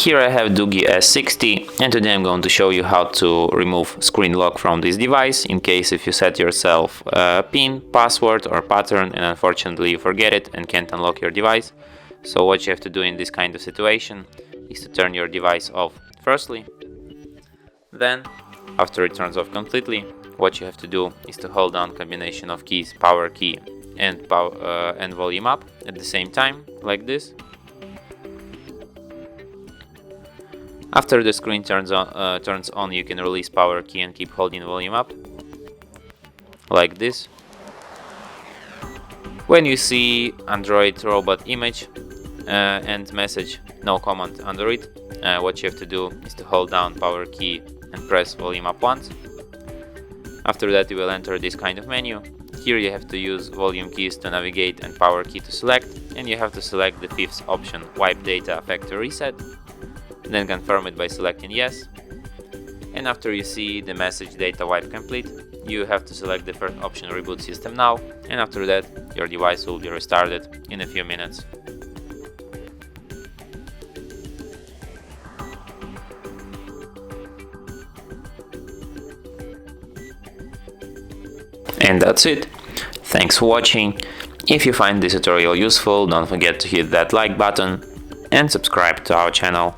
Here I have DOOGEE S60, and today I'm going to show you how to remove screen lock from this device in case if you set yourself a PIN, password or pattern and unfortunately you forget it and can't unlock your device. So what you have to do in this kind of situation is to turn your device off firstly. Then, after it turns off completely, what you have to do is to hold down combination of keys, power key and volume up at the same time, like this. After the screen turns on, you can release power key and keep holding volume up, like this. When you see Android robot image and message no command under it, what you have to do is to hold down power key and press volume up once. After that you will enter this kind of menu. Here you have to use volume keys to navigate and power key to select, and you have to select the fifth option, wipe data factory reset. Then confirm it by selecting yes, and after you see the message data wipe complete, you have to select the first option, reboot system now, and after that your device will be restarted in a few minutes. And that's it. Thanks for watching. If you find this tutorial useful, don't forget to hit that like button and subscribe to our channel.